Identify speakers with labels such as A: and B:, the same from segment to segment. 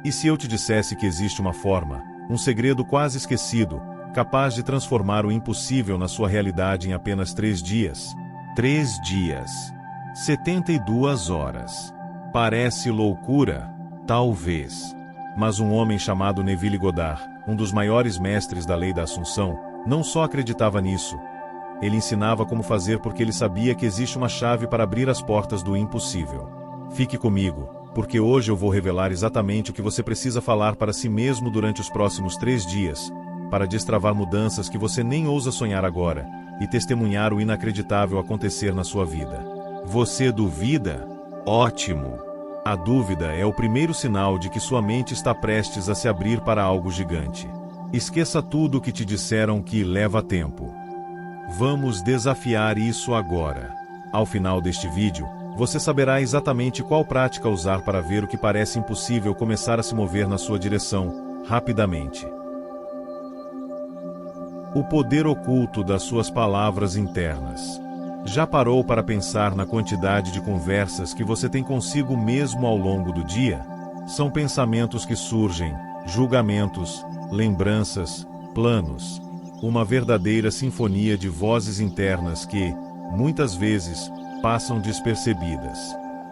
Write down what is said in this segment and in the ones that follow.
A: E se eu te dissesse que existe uma forma, um segredo quase esquecido, capaz de transformar o impossível na sua realidade em apenas 3 dias? 3 dias. 72 horas. Parece loucura? Talvez. Mas um homem chamado Neville Goddard, um dos maiores mestres da lei da Assunção, não só acreditava nisso. Ele ensinava como fazer porque ele sabia que existe uma chave para abrir as portas do impossível. Fique comigo, porque hoje eu vou revelar exatamente o que você precisa falar para si mesmo durante os próximos 3 dias, para destravar mudanças que você nem ousa sonhar agora, e testemunhar o inacreditável acontecer na sua vida. Você duvida? Ótimo! A dúvida é o primeiro sinal de que sua mente está prestes a se abrir para algo gigante. Esqueça tudo o que te disseram que leva tempo. Vamos desafiar isso agora. Ao final deste vídeo, você saberá exatamente qual prática usar para ver o que parece impossível começar a se mover na sua direção, rapidamente. O poder oculto das suas palavras internas. Já parou para pensar na quantidade de conversas que você tem consigo mesmo ao longo do dia? São pensamentos que surgem, julgamentos, lembranças, planos. Uma verdadeira sinfonia de vozes internas que, muitas vezes, passam despercebidas.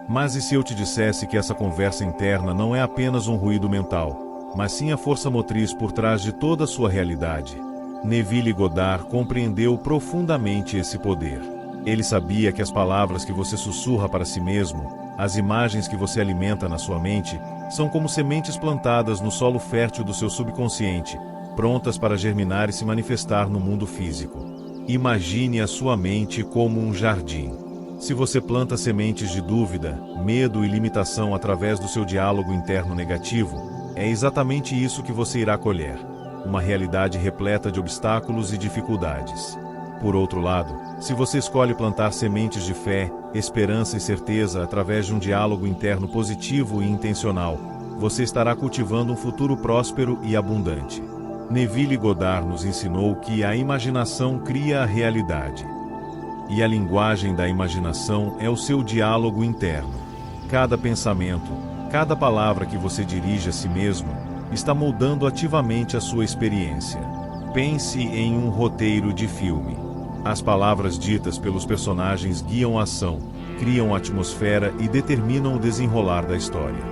A: Mas e se eu te dissesse que essa conversa interna não é apenas um ruído mental, mas sim a força motriz por trás de toda a sua realidade? Neville Goddard compreendeu profundamente esse poder. Ele sabia que as palavras que você sussurra para si mesmo, as imagens que você alimenta na sua mente, são como sementes plantadas no solo fértil do seu subconsciente, prontas para germinar e se manifestar no mundo físico. Imagine a sua mente como um jardim. Se você planta sementes de dúvida, medo e limitação através do seu diálogo interno negativo, é exatamente isso que você irá colher: uma realidade repleta de obstáculos e dificuldades. Por outro lado, se você escolhe plantar sementes de fé, esperança e certeza através de um diálogo interno positivo e intencional, você estará cultivando um futuro próspero e abundante. Neville Goddard nos ensinou que a imaginação cria a realidade. E a linguagem da imaginação é o seu diálogo interno. Cada pensamento, cada palavra que você dirige a si mesmo, está moldando ativamente a sua experiência. Pense em um roteiro de filme. As palavras ditas pelos personagens guiam a ação, criam a atmosfera e determinam o desenrolar da história.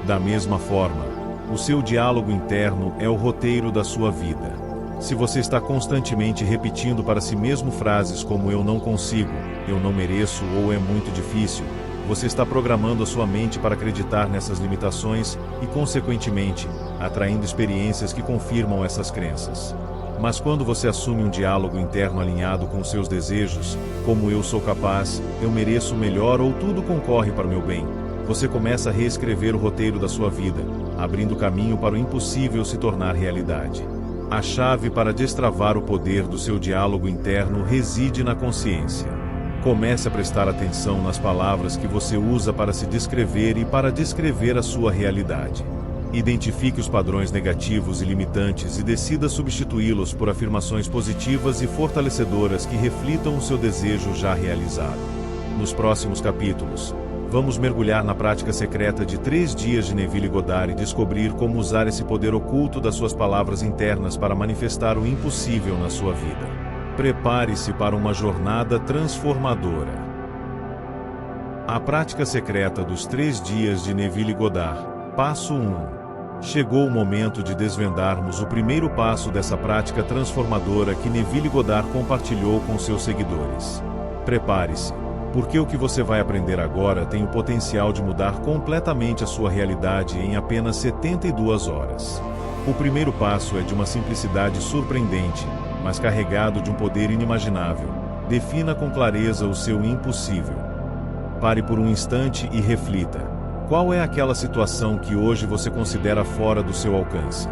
A: Da mesma forma, o seu diálogo interno é o roteiro da sua vida. Se você está constantemente repetindo para si mesmo frases como "eu não consigo", "eu não mereço" ou "é muito difícil", você está programando a sua mente para acreditar nessas limitações e, consequentemente, atraindo experiências que confirmam essas crenças. Mas quando você assume um diálogo interno alinhado com seus desejos, como "eu sou capaz", "eu mereço o melhor" ou "tudo concorre para o meu bem", você começa a reescrever o roteiro da sua vida, abrindo caminho para o impossível se tornar realidade. A chave para destravar o poder do seu diálogo interno reside na consciência. Comece a prestar atenção nas palavras que você usa para se descrever e para descrever a sua realidade. Identifique os padrões negativos e limitantes e decida substituí-los por afirmações positivas e fortalecedoras que reflitam o seu desejo já realizado. Nos próximos capítulos, vamos mergulhar na prática secreta de 3 dias de Neville Goddard e descobrir como usar esse poder oculto das suas palavras internas para manifestar o impossível na sua vida. Prepare-se para uma jornada transformadora. A prática secreta dos 3 dias de Neville Goddard. Passo 1. Chegou o momento de desvendarmos o primeiro passo dessa prática transformadora que Neville Goddard compartilhou com seus seguidores. Prepare-se, porque o que você vai aprender agora tem o potencial de mudar completamente a sua realidade em apenas 72 horas. O primeiro passo é de uma simplicidade surpreendente, mas carregado de um poder inimaginável. Defina com clareza o seu impossível. Pare por um instante e reflita. Qual é aquela situação que hoje você considera fora do seu alcance?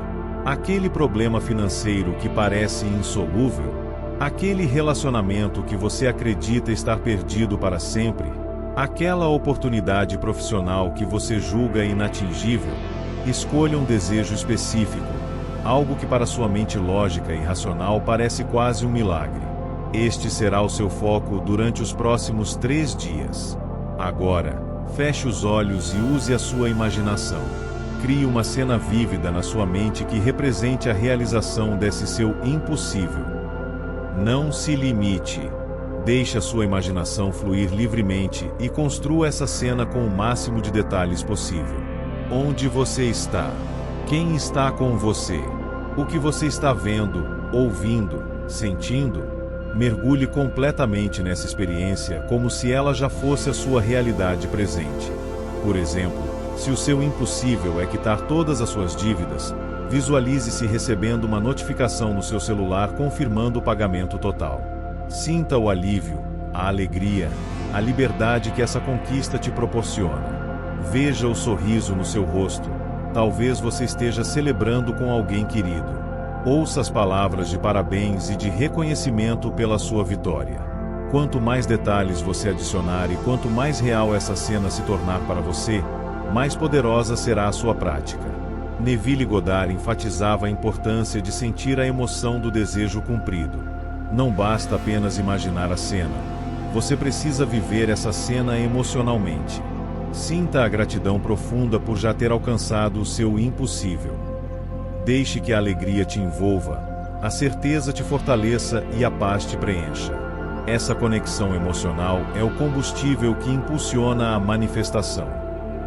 A: Aquele problema financeiro que parece insolúvel? Aquele relacionamento que você acredita estar perdido para sempre? Aquela oportunidade profissional que você julga inatingível? Escolha um desejo específico, algo que para sua mente lógica e racional parece quase um milagre. Este será o seu foco durante os próximos 3 dias. Agora, feche os olhos e use a sua imaginação. Crie uma cena vívida na sua mente que represente a realização desse seu impossível. Não se limite. Deixe a sua imaginação fluir livremente e construa essa cena com o máximo de detalhes possível. Onde você está? Quem está com você? O que você está vendo, ouvindo, sentindo? Mergulhe completamente nessa experiência como se ela já fosse a sua realidade presente. Por exemplo, se o seu impossível é quitar todas as suas dívidas, visualize-se recebendo uma notificação no seu celular confirmando o pagamento total. Sinta o alívio, a alegria, a liberdade que essa conquista te proporciona. Veja o sorriso no seu rosto. Talvez você esteja celebrando com alguém querido. Ouça as palavras de parabéns e de reconhecimento pela sua vitória. Quanto mais detalhes você adicionar e quanto mais real essa cena se tornar para você, mais poderosa será a sua prática. Neville Goddard enfatizava a importância de sentir a emoção do desejo cumprido. Não basta apenas imaginar a cena. Você precisa viver essa cena emocionalmente. Sinta a gratidão profunda por já ter alcançado o seu impossível. Deixe que a alegria te envolva, a certeza te fortaleça e a paz te preencha. Essa conexão emocional é o combustível que impulsiona a manifestação.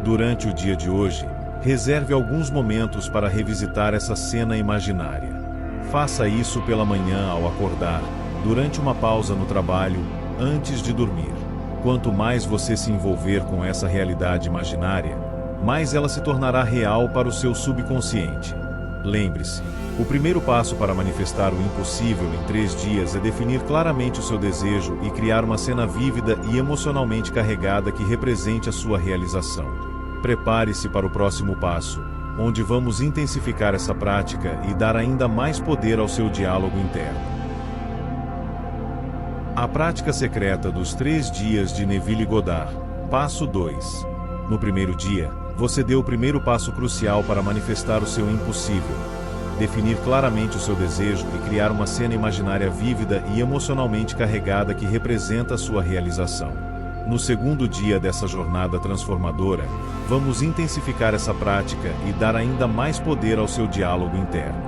A: Durante o dia de hoje, reserve alguns momentos para revisitar essa cena imaginária. Faça isso pela manhã ao acordar, durante uma pausa no trabalho, antes de dormir. Quanto mais você se envolver com essa realidade imaginária, mais ela se tornará real para o seu subconsciente. Lembre-se, o primeiro passo para manifestar o impossível em 3 dias é definir claramente o seu desejo e criar uma cena vívida e emocionalmente carregada que represente a sua realização. Prepare-se para o próximo passo, onde vamos intensificar essa prática e dar ainda mais poder ao seu diálogo interno. A prática secreta dos 3 dias de Neville Goddard. Passo 2. No primeiro dia, você deu o primeiro passo crucial para manifestar o seu impossível. Definir claramente o seu desejo e criar uma cena imaginária vívida e emocionalmente carregada que representa a sua realização. No segundo dia dessa jornada transformadora, vamos intensificar essa prática e dar ainda mais poder ao seu diálogo interno.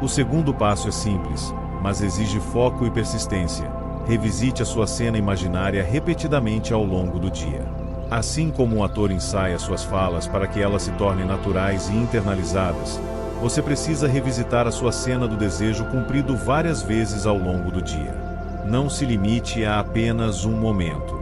A: O segundo passo é simples, mas exige foco e persistência. Revisite a sua cena imaginária repetidamente ao longo do dia. Assim como um ator ensaia suas falas para que elas se tornem naturais e internalizadas, você precisa revisitar a sua cena do desejo cumprido várias vezes ao longo do dia. Não se limite a apenas um momento.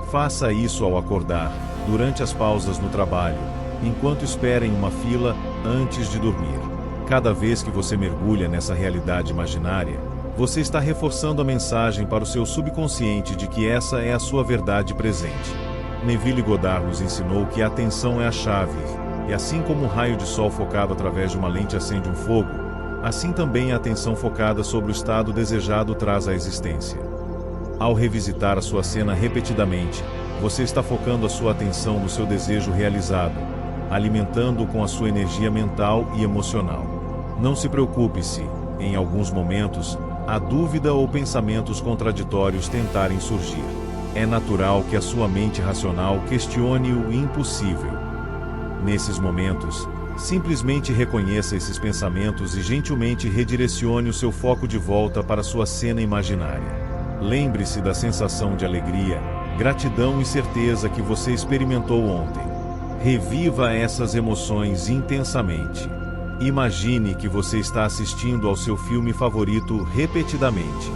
A: Faça isso ao acordar, durante as pausas no trabalho, enquanto espera em uma fila, antes de dormir. Cada vez que você mergulha nessa realidade imaginária, você está reforçando a mensagem para o seu subconsciente de que essa é a sua verdade presente. Neville Goddard nos ensinou que a atenção é a chave, e assim como um raio de sol focado através de uma lente acende um fogo, assim também a atenção focada sobre o estado desejado traz à existência. Ao revisitar a sua cena repetidamente, você está focando a sua atenção no seu desejo realizado, alimentando-o com a sua energia mental e emocional. Não se preocupe se, em alguns momentos, a dúvida ou pensamentos contraditórios tentarem surgir. É natural que a sua mente racional questione o impossível. Nesses momentos, simplesmente reconheça esses pensamentos e gentilmente redirecione o seu foco de volta para sua cena imaginária. Lembre-se da sensação de alegria, gratidão e certeza que você experimentou ontem. Reviva essas emoções intensamente. Imagine que você está assistindo ao seu filme favorito repetidamente.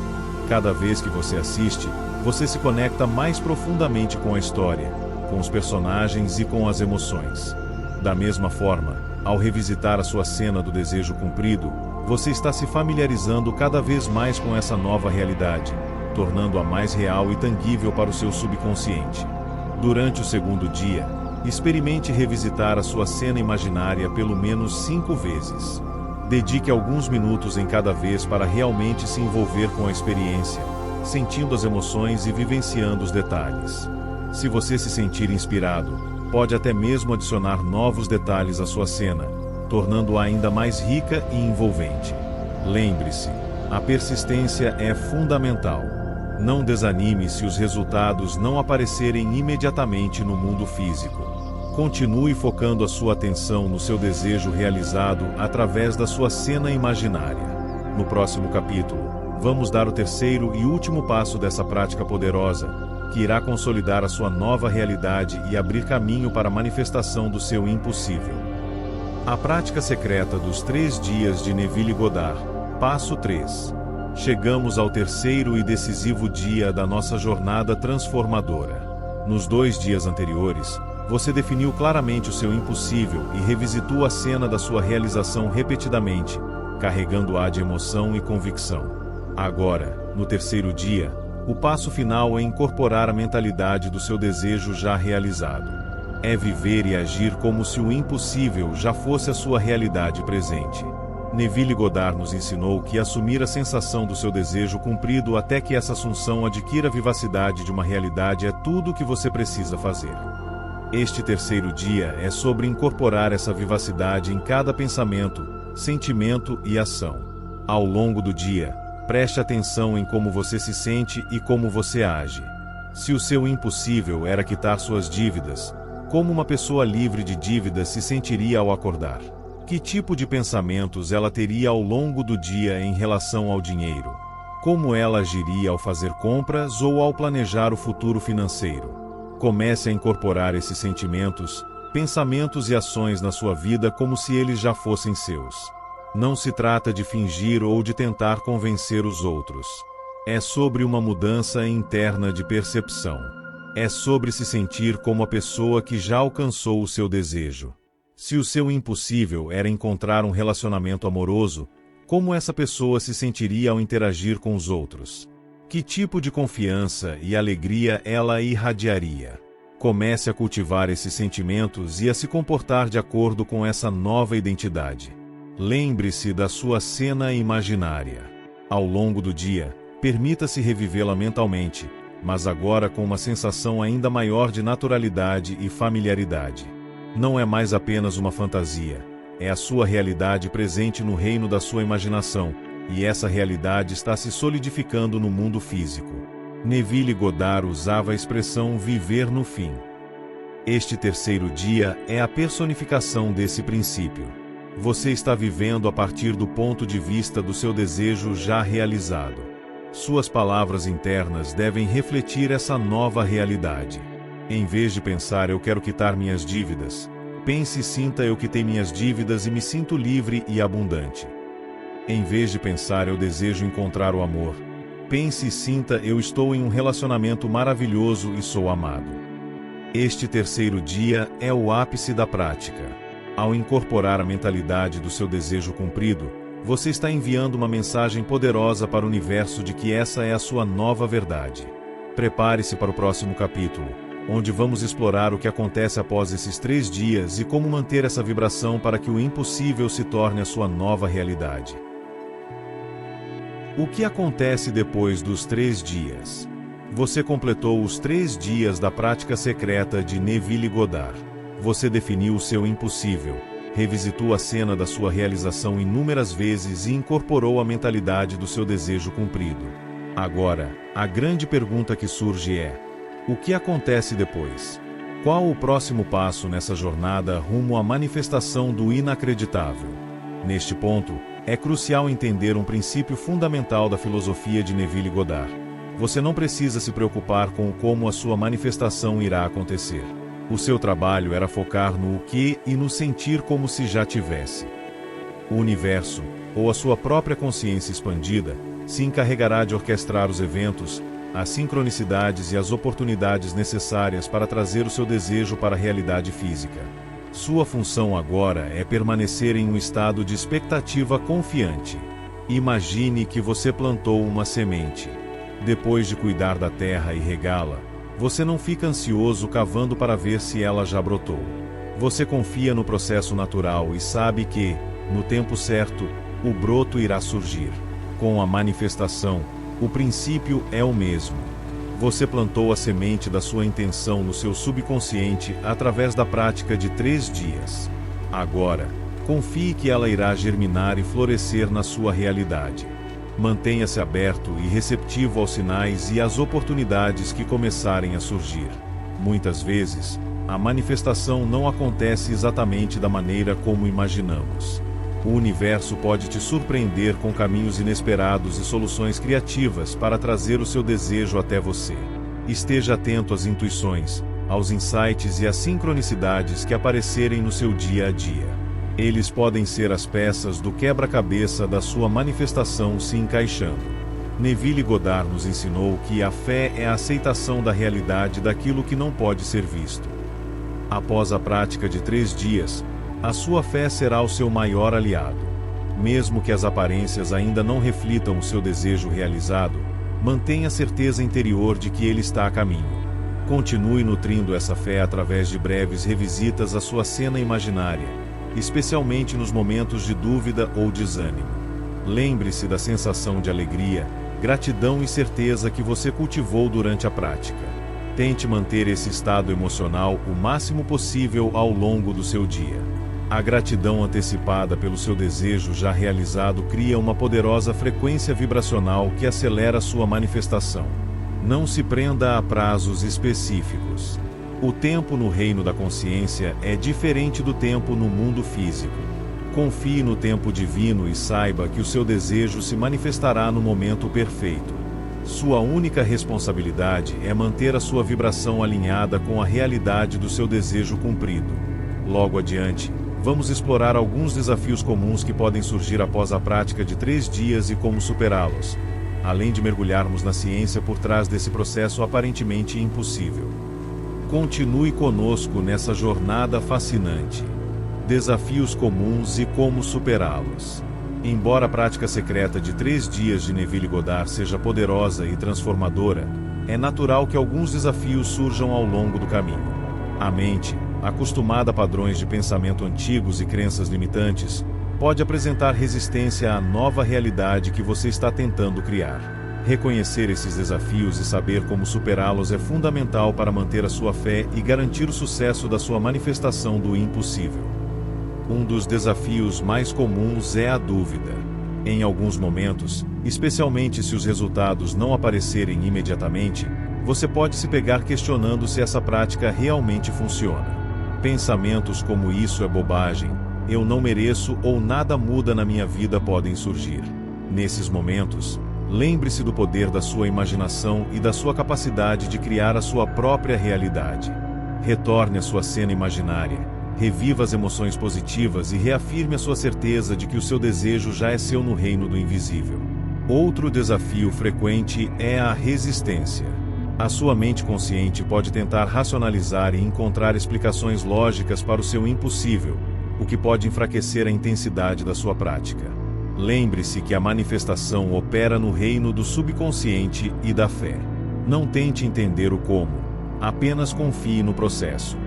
A: Cada vez que você assiste, você se conecta mais profundamente com a história, com os personagens e com as emoções. Da mesma forma, ao revisitar a sua cena do desejo cumprido, você está se familiarizando cada vez mais com essa nova realidade, tornando-a mais real e tangível para o seu subconsciente. Durante o segundo dia, experimente revisitar a sua cena imaginária pelo menos 5 vezes. Dedique alguns minutos em cada vez para realmente se envolver com a experiência, sentindo as emoções e vivenciando os detalhes. Se você se sentir inspirado, pode até mesmo adicionar novos detalhes à sua cena, tornando-a ainda mais rica e envolvente. Lembre-se, a persistência é fundamental. Não desanime se os resultados não aparecerem imediatamente no mundo físico. Continue focando a sua atenção no seu desejo realizado através da sua cena imaginária. No próximo capítulo, vamos dar o terceiro e último passo dessa prática poderosa, que irá consolidar a sua nova realidade e abrir caminho para a manifestação do seu impossível. A prática secreta dos 3 dias de Neville Goddard. Passo 3. Chegamos ao terceiro e decisivo dia da nossa jornada transformadora. Nos 2 dias anteriores, você definiu claramente o seu impossível e revisitou a cena da sua realização repetidamente, carregando-a de emoção e convicção. Agora, no terceiro dia, o passo final é incorporar a mentalidade do seu desejo já realizado. É viver e agir como se o impossível já fosse a sua realidade presente. Neville Goddard nos ensinou que assumir a sensação do seu desejo cumprido até que essa assunção adquira a vivacidade de uma realidade é tudo o que você precisa fazer. Este terceiro dia é sobre incorporar essa vivacidade em cada pensamento, sentimento e ação. Ao longo do dia, preste atenção em como você se sente e como você age. Se o seu impossível era quitar suas dívidas, como uma pessoa livre de dívidas se sentiria ao acordar? Que tipo de pensamentos ela teria ao longo do dia em relação ao dinheiro? Como ela agiria ao fazer compras ou ao planejar o futuro financeiro? Comece a incorporar esses sentimentos, pensamentos e ações na sua vida como se eles já fossem seus. Não se trata de fingir ou de tentar convencer os outros. É sobre uma mudança interna de percepção. É sobre se sentir como a pessoa que já alcançou o seu desejo. Se o seu impossível era encontrar um relacionamento amoroso, como essa pessoa se sentiria ao interagir com os outros? Que tipo de confiança e alegria ela irradiaria? Comece a cultivar esses sentimentos e a se comportar de acordo com essa nova identidade. Lembre-se da sua cena imaginária. Ao longo do dia, permita-se revivê-la mentalmente, mas agora com uma sensação ainda maior de naturalidade e familiaridade. Não é mais apenas uma fantasia, é a sua realidade presente no reino da sua imaginação, e essa realidade está se solidificando no mundo físico. Neville Goddard usava a expressão viver no fim. Este terceiro dia é a personificação desse princípio. Você está vivendo a partir do ponto de vista do seu desejo já realizado. Suas palavras internas devem refletir essa nova realidade. Em vez de pensar eu quero quitar minhas dívidas, pense e sinta eu quitei minhas dívidas e me sinto livre e abundante. Em vez de pensar eu desejo encontrar o amor, pense e sinta eu estou em um relacionamento maravilhoso e sou amado. Este terceiro dia é o ápice da prática. Ao incorporar a mentalidade do seu desejo cumprido, você está enviando uma mensagem poderosa para o universo de que essa é a sua nova verdade. Prepare-se para o próximo capítulo, onde vamos explorar o que acontece após esses 3 dias e como manter essa vibração para que o impossível se torne a sua nova realidade. O que acontece depois dos 3 dias? Você completou os 3 dias da prática secreta de Neville Goddard. Você definiu o seu impossível, revisitou a cena da sua realização inúmeras vezes e incorporou a mentalidade do seu desejo cumprido. Agora, a grande pergunta que surge é: o que acontece depois? Qual o próximo passo nessa jornada rumo à manifestação do inacreditável? Neste ponto, é crucial entender um princípio fundamental da filosofia de Neville Goddard. Você não precisa se preocupar com como a sua manifestação irá acontecer. O seu trabalho era focar no o que e no sentir como se já tivesse. O universo, ou a sua própria consciência expandida, se encarregará de orquestrar os eventos, as sincronicidades e as oportunidades necessárias para trazer o seu desejo para a realidade física. Sua função agora é permanecer em um estado de expectativa confiante. Imagine que você plantou uma semente. Depois de cuidar da terra e regá-la, você não fica ansioso cavando para ver se ela já brotou. Você confia no processo natural e sabe que, no tempo certo, o broto irá surgir. Com a manifestação, o princípio é o mesmo. Você plantou a semente da sua intenção no seu subconsciente através da prática de 3 dias. Agora, confie que ela irá germinar e florescer na sua realidade. Mantenha-se aberto e receptivo aos sinais e às oportunidades que começarem a surgir. Muitas vezes, a manifestação não acontece exatamente da maneira como imaginamos. O universo pode te surpreender com caminhos inesperados e soluções criativas para trazer o seu desejo até você. Esteja atento às intuições, aos insights e às sincronicidades que aparecerem no seu dia a dia. Eles podem ser as peças do quebra-cabeça da sua manifestação se encaixando. Neville Goddard nos ensinou que a fé é a aceitação da realidade daquilo que não pode ser visto. Após a prática de 3 dias, a sua fé será o seu maior aliado. Mesmo que as aparências ainda não reflitam o seu desejo realizado, mantenha a certeza interior de que ele está a caminho. Continue nutrindo essa fé através de breves revisitas à sua cena imaginária, especialmente nos momentos de dúvida ou desânimo. Lembre-se da sensação de alegria, gratidão e certeza que você cultivou durante a prática. Tente manter esse estado emocional o máximo possível ao longo do seu dia. A gratidão antecipada pelo seu desejo já realizado cria uma poderosa frequência vibracional que acelera sua manifestação. Não se prenda a prazos específicos. O tempo no reino da consciência é diferente do tempo no mundo físico. Confie no tempo divino e saiba que o seu desejo se manifestará no momento perfeito. Sua única responsabilidade é manter a sua vibração alinhada com a realidade do seu desejo cumprido. Logo adiante, vamos explorar alguns desafios comuns que podem surgir após a prática de 3 dias e como superá-los, além de mergulharmos na ciência por trás desse processo aparentemente impossível. Continue conosco nessa jornada fascinante. Desafios comuns e como superá-los. Embora a prática secreta de 3 dias de Neville Goddard seja poderosa e transformadora, é natural que alguns desafios surjam ao longo do caminho. A mente, acostumada a padrões de pensamento antigos e crenças limitantes, pode apresentar resistência à nova realidade que você está tentando criar. Reconhecer esses desafios e saber como superá-los é fundamental para manter a sua fé e garantir o sucesso da sua manifestação do impossível. Um dos desafios mais comuns é a dúvida. Em alguns momentos, especialmente se os resultados não aparecerem imediatamente, você pode se pegar questionando se essa prática realmente funciona. Pensamentos como "isso é bobagem", "eu não mereço" ou "nada muda na minha vida" podem surgir. Nesses momentos, lembre-se do poder da sua imaginação e da sua capacidade de criar a sua própria realidade. Retorne à sua cena imaginária, reviva as emoções positivas e reafirme a sua certeza de que o seu desejo já é seu no reino do invisível. Outro desafio frequente é a resistência. A sua mente consciente pode tentar racionalizar e encontrar explicações lógicas para o seu impossível, o que pode enfraquecer a intensidade da sua prática. Lembre-se que a manifestação opera no reino do subconsciente e da fé. Não tente entender o como, apenas confie no processo.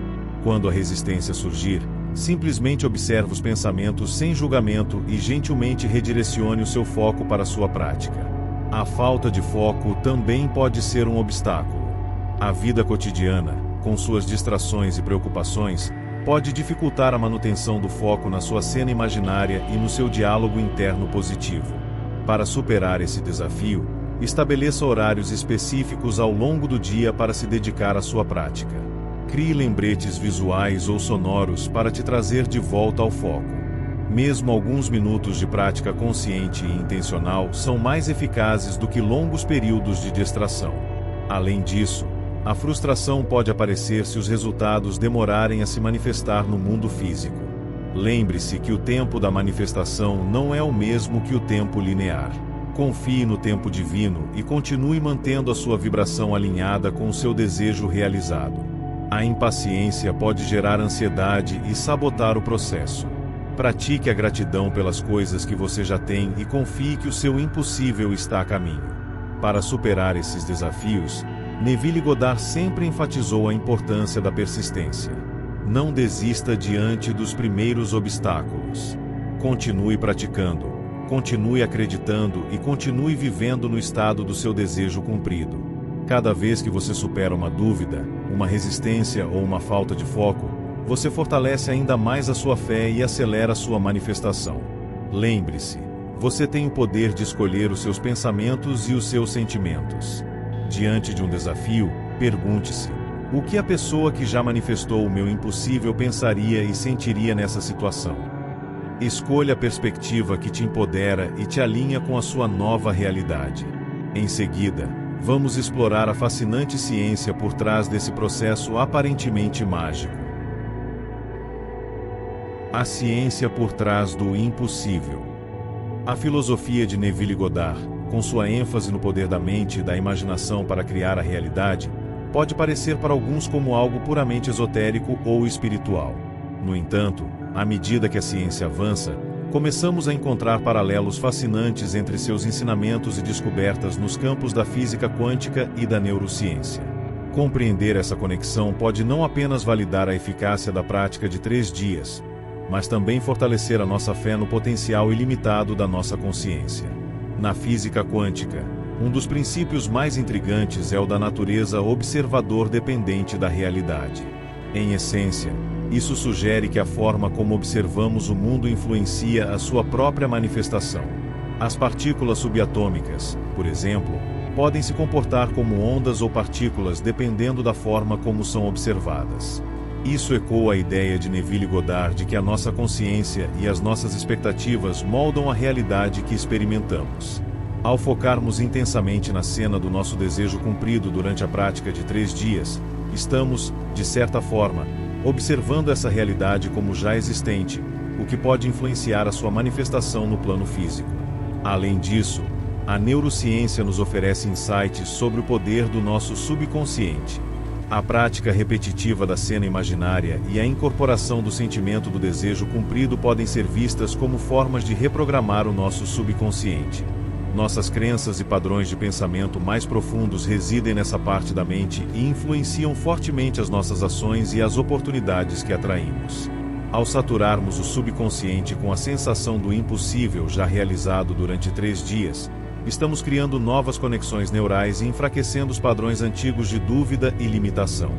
A: Quando a resistência surgir, simplesmente observe os pensamentos sem julgamento e gentilmente redirecione o seu foco para a sua prática. A falta de foco também pode ser um obstáculo. A vida cotidiana, com suas distrações e preocupações, pode dificultar a manutenção do foco na sua cena imaginária e no seu diálogo interno positivo. Para superar esse desafio, estabeleça horários específicos ao longo do dia para se dedicar à sua prática. Crie lembretes visuais ou sonoros para te trazer de volta ao foco. Mesmo alguns minutos de prática consciente e intencional são mais eficazes do que longos períodos de distração. Além disso, a frustração pode aparecer se os resultados demorarem a se manifestar no mundo físico. Lembre-se que o tempo da manifestação não é o mesmo que o tempo linear. Confie no tempo divino e continue mantendo a sua vibração alinhada com o seu desejo realizado. A impaciência pode gerar ansiedade e sabotar o processo. Pratique a gratidão pelas coisas que você já tem e confie que o seu impossível está a caminho. Para superar esses desafios, Neville Goddard sempre enfatizou a importância da persistência. Não desista diante dos primeiros obstáculos. Continue praticando, continue acreditando e continue vivendo no estado do seu desejo cumprido. Cada vez que você supera uma dúvida, uma resistência ou uma falta de foco, você fortalece ainda mais a sua fé e acelera a sua manifestação. Lembre-se, você tem o poder de escolher os seus pensamentos e os seus sentimentos. Diante de um desafio, pergunte-se: O que a pessoa que já manifestou o meu impossível pensaria e sentiria nessa situação? Escolha a perspectiva que te empodera e te alinha com a sua nova realidade. Em seguida, vamos explorar a fascinante ciência por trás desse processo aparentemente mágico. A ciência por trás do impossível. A filosofia de Neville Goddard, com sua ênfase no poder da mente e da imaginação para criar a realidade, pode parecer para alguns como algo puramente esotérico ou espiritual. No entanto, à medida que a ciência avança, começamos a encontrar paralelos fascinantes entre seus ensinamentos e descobertas nos campos da física quântica e da neurociência. Compreender essa conexão pode não apenas validar a eficácia da prática de 3 dias, mas também fortalecer a nossa fé no potencial ilimitado da nossa consciência. Na física quântica, um dos princípios mais intrigantes é o da natureza observador-dependente da realidade. Em essência, isso sugere que a forma como observamos o mundo influencia a sua própria manifestação. As partículas subatômicas, por exemplo, podem se comportar como ondas ou partículas dependendo da forma como são observadas. Isso ecoa a ideia de Neville Goddard de que a nossa consciência e as nossas expectativas moldam a realidade que experimentamos. Ao focarmos intensamente na cena do nosso desejo cumprido durante a prática de 3 dias, estamos, de certa forma, observando essa realidade como já existente, o que pode influenciar a sua manifestação no plano físico. Além disso, a neurociência nos oferece insights sobre o poder do nosso subconsciente. A prática repetitiva da cena imaginária e a incorporação do sentimento do desejo cumprido podem ser vistas como formas de reprogramar o nosso subconsciente. Nossas crenças e padrões de pensamento mais profundos residem nessa parte da mente e influenciam fortemente as nossas ações e as oportunidades que atraímos. Ao saturarmos o subconsciente com a sensação do impossível já realizado durante 3 dias, estamos criando novas conexões neurais e enfraquecendo os padrões antigos de dúvida e limitação.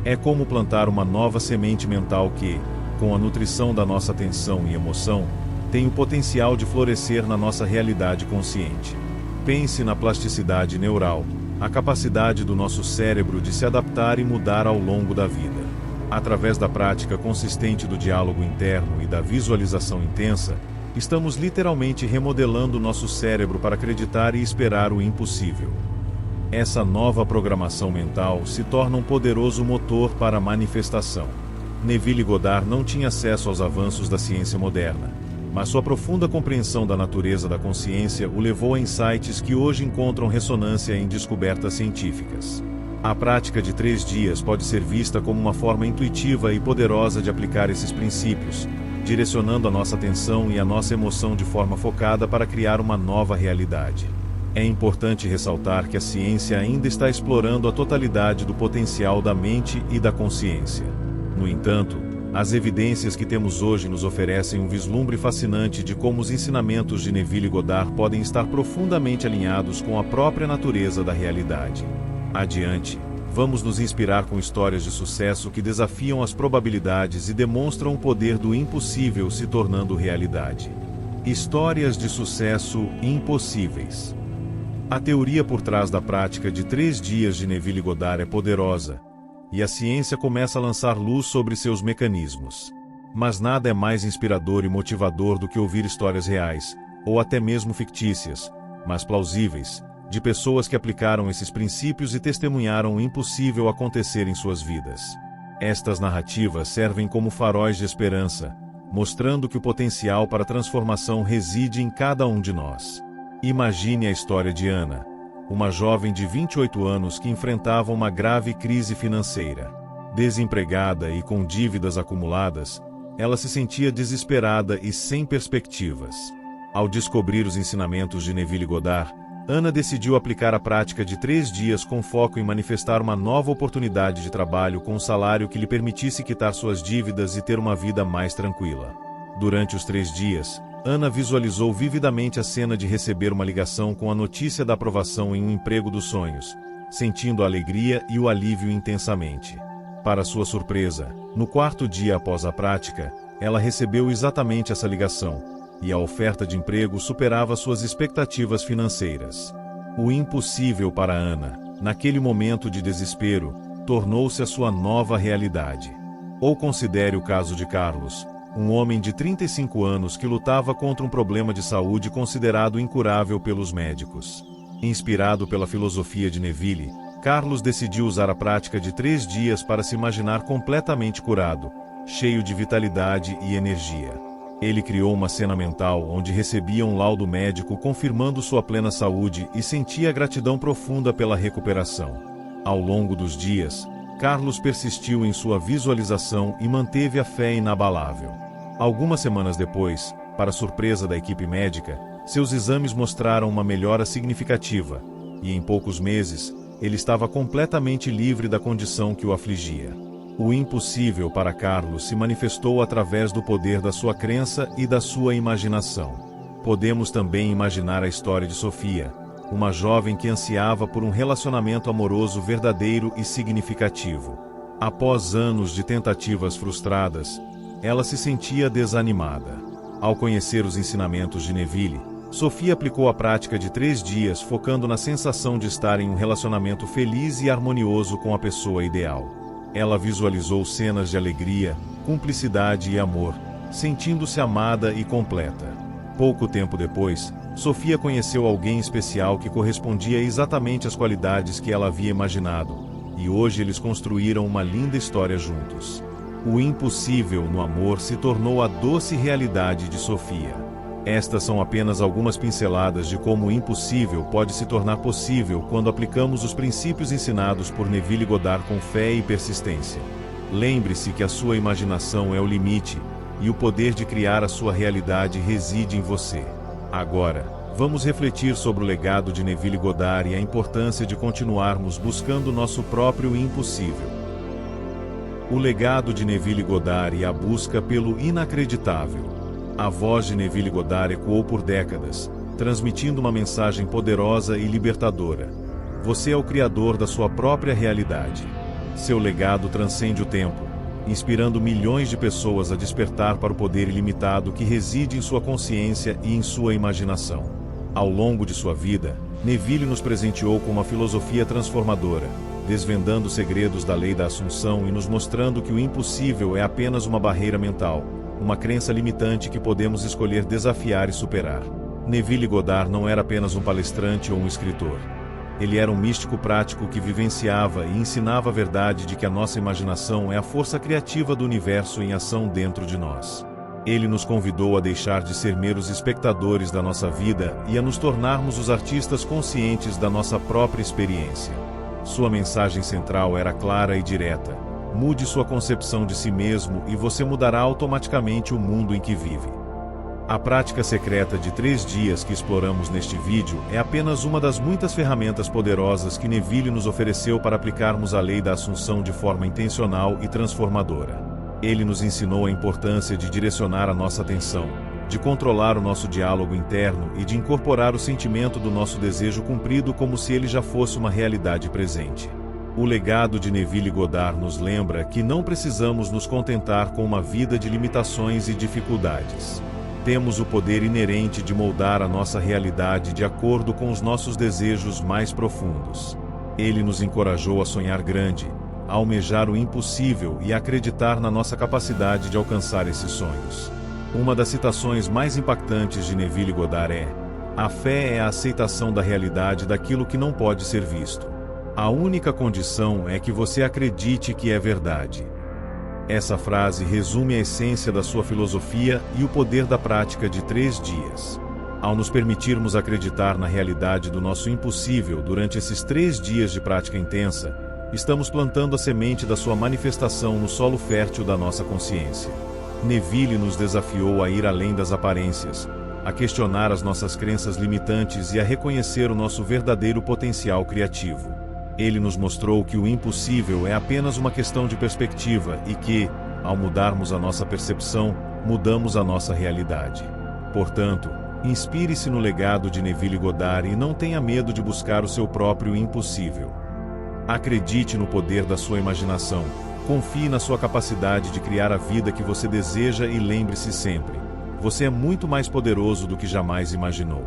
A: É como plantar uma nova semente mental que, com a nutrição da nossa atenção e emoção, tem o potencial de florescer na nossa realidade consciente. Pense na plasticidade neural, a capacidade do nosso cérebro de se adaptar e mudar ao longo da vida. Através da prática consistente do diálogo interno e da visualização intensa, estamos literalmente remodelando nosso cérebro para acreditar e esperar o impossível. Essa nova programação mental se torna um poderoso motor para a manifestação. Neville Goddard não tinha acesso aos avanços da ciência moderna, mas sua profunda compreensão da natureza da consciência o levou a insights que hoje encontram ressonância em descobertas científicas. A prática de 3 dias pode ser vista como uma forma intuitiva e poderosa de aplicar esses princípios, direcionando a nossa atenção e a nossa emoção de forma focada para criar uma nova realidade. É importante ressaltar que a ciência ainda está explorando a totalidade do potencial da mente e da consciência. No entanto, as evidências que temos hoje nos oferecem um vislumbre fascinante de como os ensinamentos de Neville Goddard podem estar profundamente alinhados com a própria natureza da realidade. Adiante, vamos nos inspirar com histórias de sucesso que desafiam as probabilidades e demonstram o poder do impossível se tornando realidade. Histórias de sucesso impossíveis. A teoria por trás da prática de 3 dias de Neville Goddard é poderosa, e a ciência começa a lançar luz sobre seus mecanismos. Mas nada é mais inspirador e motivador do que ouvir histórias reais, ou até mesmo fictícias, mas plausíveis, de pessoas que aplicaram esses princípios e testemunharam o impossível acontecer em suas vidas. Estas narrativas servem como faróis de esperança, mostrando que o potencial para transformação reside em cada um de nós. Imagine a história de Ana, uma jovem de 28 anos que enfrentava uma grave crise financeira. Desempregada e com dívidas acumuladas, ela se sentia desesperada e sem perspectivas. Ao descobrir os ensinamentos de Neville Goddard, Ana decidiu aplicar a prática de 3 dias com foco em manifestar uma nova oportunidade de trabalho com um salário que lhe permitisse quitar suas dívidas e ter uma vida mais tranquila. Durante os 3 dias, Ana visualizou vividamente a cena de receber uma ligação com a notícia da aprovação em um emprego dos sonhos, sentindo a alegria e o alívio intensamente. Para sua surpresa, no 4º dia após a prática, ela recebeu exatamente essa ligação, e a oferta de emprego superava suas expectativas financeiras. O impossível para Ana, naquele momento de desespero, tornou-se a sua nova realidade. Ou considere o caso de Carlos, um homem de 35 anos que lutava contra um problema de saúde considerado incurável pelos médicos. Inspirado pela filosofia de Neville, Carlos decidiu usar a prática de 3 dias para se imaginar completamente curado, cheio de vitalidade e energia. Ele criou uma cena mental onde recebia um laudo médico confirmando sua plena saúde e sentia gratidão profunda pela recuperação. Ao longo dos dias, Carlos persistiu em sua visualização e manteve a fé inabalável. Algumas semanas depois, para surpresa da equipe médica, seus exames mostraram uma melhora significativa, e em poucos meses, ele estava completamente livre da condição que o afligia. O impossível para Carlos se manifestou através do poder da sua crença e da sua imaginação. Podemos também imaginar a história de Sofia, uma jovem que ansiava por um relacionamento amoroso verdadeiro e significativo. Após anos de tentativas frustradas, ela se sentia desanimada. Ao conhecer os ensinamentos de Neville, Sofia aplicou a prática de 3 dias focando na sensação de estar em um relacionamento feliz e harmonioso com a pessoa ideal. Ela visualizou cenas de alegria, cumplicidade e amor, sentindo-se amada e completa. Pouco tempo depois, Sofia conheceu alguém especial que correspondia exatamente às qualidades que ela havia imaginado, e hoje eles construíram uma linda história juntos. O impossível no amor se tornou a doce realidade de Sofia. Estas são apenas algumas pinceladas de como o impossível pode se tornar possível quando aplicamos os princípios ensinados por Neville Goddard com fé e persistência. Lembre-se que a sua imaginação é o limite, e o poder de criar a sua realidade reside em você. Agora, vamos refletir sobre o legado de Neville Goddard e a importância de continuarmos buscando nosso próprio impossível. O legado de Neville Goddard e a busca pelo inacreditável. A voz de Neville Goddard ecoou por décadas, transmitindo uma mensagem poderosa e libertadora. Você é o criador da sua própria realidade. Seu legado transcende o tempo, inspirando milhões de pessoas a despertar para o poder ilimitado que reside em sua consciência e em sua imaginação. Ao longo de sua vida, Neville nos presenteou com uma filosofia transformadora, desvendando os segredos da lei da Assunção e nos mostrando que o impossível é apenas uma barreira mental, uma crença limitante que podemos escolher desafiar e superar. Neville Goddard não era apenas um palestrante ou um escritor. Ele era um místico prático que vivenciava e ensinava a verdade de que a nossa imaginação é a força criativa do universo em ação dentro de nós. Ele nos convidou a deixar de ser meros espectadores da nossa vida e a nos tornarmos os artistas conscientes da nossa própria experiência. Sua mensagem central era clara e direta: mude sua concepção de si mesmo e você mudará automaticamente o mundo em que vive. A prática secreta de 3 dias que exploramos neste vídeo é apenas uma das muitas ferramentas poderosas que Neville nos ofereceu para aplicarmos a lei da Assunção de forma intencional e transformadora. Ele nos ensinou a importância de direcionar a nossa atenção, de controlar o nosso diálogo interno e de incorporar o sentimento do nosso desejo cumprido como se ele já fosse uma realidade presente. O legado de Neville Goddard nos lembra que não precisamos nos contentar com uma vida de limitações e dificuldades. Temos o poder inerente de moldar a nossa realidade de acordo com os nossos desejos mais profundos. Ele nos encorajou a sonhar grande, a almejar o impossível e a acreditar na nossa capacidade de alcançar esses sonhos. Uma das citações mais impactantes de Neville Goddard é: a fé é a aceitação da realidade daquilo que não pode ser visto. A única condição é que você acredite que é verdade. Essa frase resume a essência da sua filosofia e o poder da prática de 3 dias. Ao nos permitirmos acreditar na realidade do nosso impossível durante esses 3 dias de prática intensa, estamos plantando a semente da sua manifestação no solo fértil da nossa consciência. Neville nos desafiou a ir além das aparências, a questionar as nossas crenças limitantes e a reconhecer o nosso verdadeiro potencial criativo. Ele nos mostrou que o impossível é apenas uma questão de perspectiva e que, ao mudarmos a nossa percepção, mudamos a nossa realidade. Portanto, inspire-se no legado de Neville Goddard e não tenha medo de buscar o seu próprio impossível. Acredite no poder da sua imaginação, confie na sua capacidade de criar a vida que você deseja e lembre-se sempre: você é muito mais poderoso do que jamais imaginou.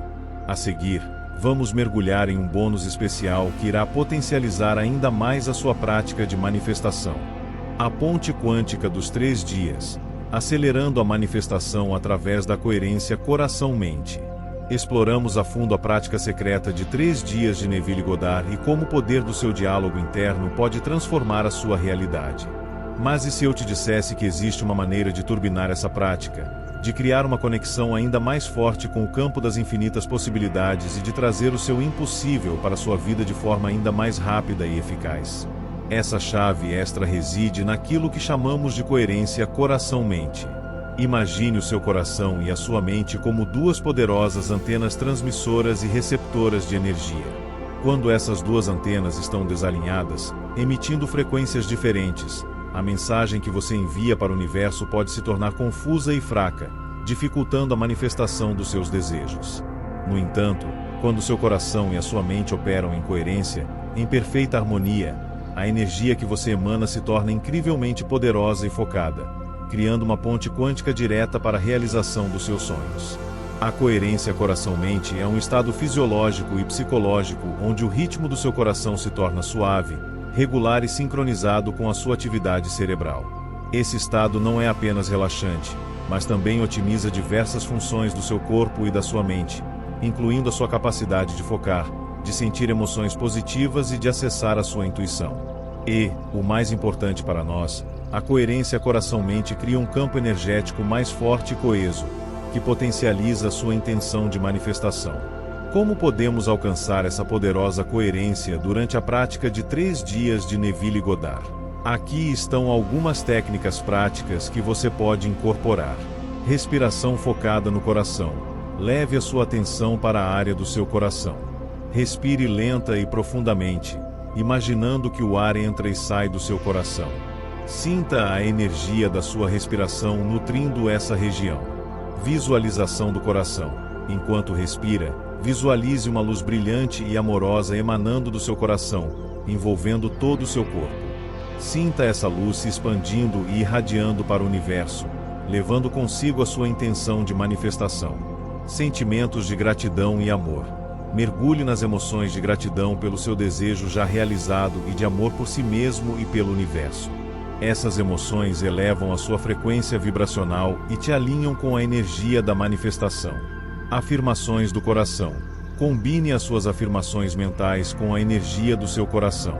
A: A seguir, vamos mergulhar em um bônus especial que irá potencializar ainda mais a sua prática de manifestação. A ponte quântica dos 3 dias, acelerando a manifestação através da coerência coração-mente. Exploramos a fundo a prática secreta de 3 dias de Neville Goddard e como o poder do seu diálogo interno pode transformar a sua realidade. Mas e se eu te dissesse que existe uma maneira de turbinar essa prática, de criar uma conexão ainda mais forte com o campo das infinitas possibilidades e de trazer o seu impossível para a sua vida de forma ainda mais rápida e eficaz? Essa chave extra reside naquilo que chamamos de coerência coração-mente. Imagine o seu coração e a sua mente como 2 poderosas antenas transmissoras e receptoras de energia. Quando essas 2 antenas estão desalinhadas, emitindo frequências diferentes, a mensagem que você envia para o universo pode se tornar confusa e fraca, dificultando a manifestação dos seus desejos. No entanto, quando seu coração e a sua mente operam em coerência, em perfeita harmonia, a energia que você emana se torna incrivelmente poderosa e focada, criando uma ponte quântica direta para a realização dos seus sonhos. A coerência coração-mente é um estado fisiológico e psicológico onde o ritmo do seu coração se torna suave, regular e sincronizado com a sua atividade cerebral. Esse estado não é apenas relaxante, mas também otimiza diversas funções do seu corpo e da sua mente, incluindo a sua capacidade de focar, de sentir emoções positivas e de acessar a sua intuição. E, o mais importante para nós, a coerência coração-mente cria um campo energético mais forte e coeso, que potencializa a sua intenção de manifestação. Como podemos alcançar essa poderosa coerência durante a prática de 3 dias de Neville Goddard? Aqui estão algumas técnicas práticas que você pode incorporar. Respiração focada no coração. Leve a sua atenção para a área do seu coração. Respire lenta e profundamente, imaginando que o ar entra e sai do seu coração. Sinta a energia da sua respiração nutrindo essa região. Visualização do coração. Enquanto respira, visualize uma luz brilhante e amorosa emanando do seu coração, envolvendo todo o seu corpo. Sinta essa luz se expandindo e irradiando para o universo, levando consigo a sua intenção de manifestação. Sentimentos de gratidão e amor. Mergulhe nas emoções de gratidão pelo seu desejo já realizado e de amor por si mesmo e pelo universo. Essas emoções elevam a sua frequência vibracional e te alinham com a energia da manifestação. Afirmações do coração. Combine as suas afirmações mentais com a energia do seu coração.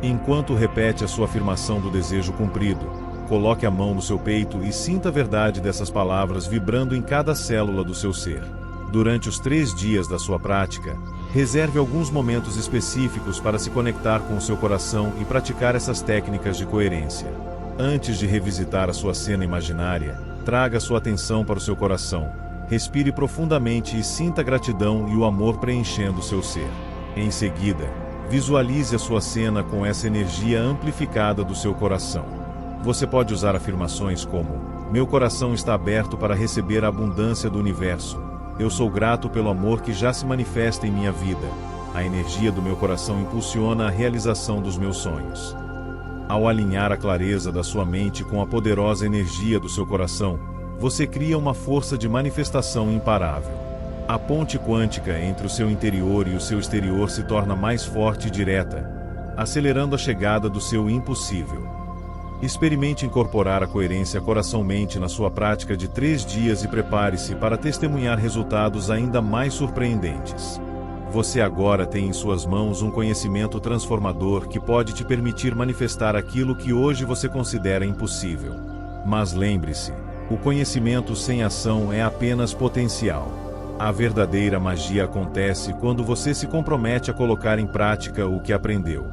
A: Enquanto repete a sua afirmação do desejo cumprido, coloque a mão no seu peito e sinta a verdade dessas palavras vibrando em cada célula do seu ser. Durante os 3 dias da sua prática, reserve alguns momentos específicos para se conectar com o seu coração e praticar essas técnicas de coerência. Antes de revisitar a sua cena imaginária, traga sua atenção para o seu coração, respire profundamente e sinta a gratidão e o amor preenchendo seu ser. Em seguida, visualize a sua cena com essa energia amplificada do seu coração. Você pode usar afirmações como: meu coração está aberto para receber a abundância do universo. Eu sou grato pelo amor que já se manifesta em minha vida. A energia do meu coração impulsiona a realização dos meus sonhos. Ao alinhar a clareza da sua mente com a poderosa energia do seu coração, você cria uma força de manifestação imparável. A ponte quântica entre o seu interior e o seu exterior se torna mais forte e direta, acelerando a chegada do seu impossível. Experimente incorporar a coerência coração-mente na sua prática de 3 dias e prepare-se para testemunhar resultados ainda mais surpreendentes. Você agora tem em suas mãos um conhecimento transformador que pode te permitir manifestar aquilo que hoje você considera impossível. Mas lembre-se, o conhecimento sem ação é apenas potencial. A verdadeira magia acontece quando você se compromete a colocar em prática o que aprendeu.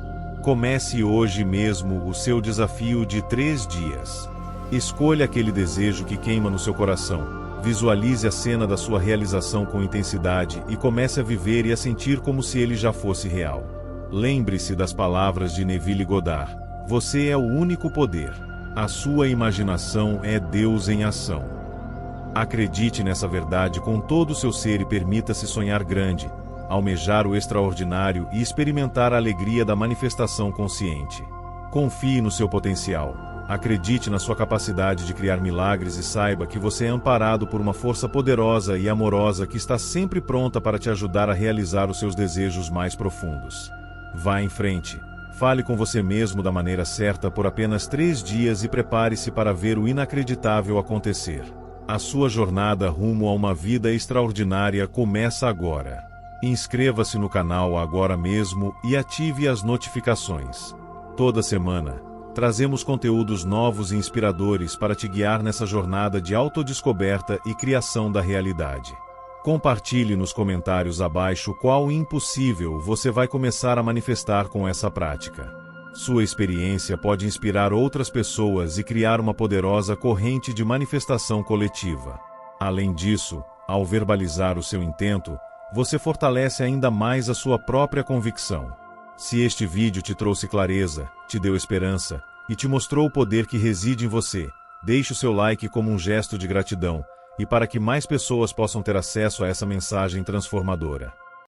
A: Comece hoje mesmo o seu desafio de 3 dias. Escolha aquele desejo que queima no seu coração, visualize a cena da sua realização com intensidade e comece a viver e a sentir como se ele já fosse real. Lembre-se das palavras de Neville Goddard: você é o único poder. A sua imaginação é Deus em ação. Acredite nessa verdade com todo o seu ser e permita-se sonhar grande, almejar o extraordinário e experimentar a alegria da manifestação consciente. Confie no seu potencial. Acredite na sua capacidade de criar milagres e saiba que você é amparado por uma força poderosa e amorosa que está sempre pronta para te ajudar a realizar os seus desejos mais profundos. Vá em frente. Fale com você mesmo da maneira certa por apenas 3 dias e prepare-se para ver o inacreditável acontecer. A sua jornada rumo a uma vida extraordinária começa agora. Inscreva-se no canal agora mesmo e ative as notificações. Toda semana, trazemos conteúdos novos e inspiradores para te guiar nessa jornada de autodescoberta e criação da realidade. Compartilhe nos comentários abaixo qual impossível você vai começar a manifestar com essa prática. Sua experiência pode inspirar outras pessoas e criar uma poderosa corrente de manifestação coletiva. Além disso, ao verbalizar o seu intento, você fortalece ainda mais a sua própria convicção. Se este vídeo te trouxe clareza, te deu esperança e te mostrou o poder que reside em você, deixe o seu like como um gesto de gratidão e para que mais pessoas possam ter acesso a essa mensagem transformadora.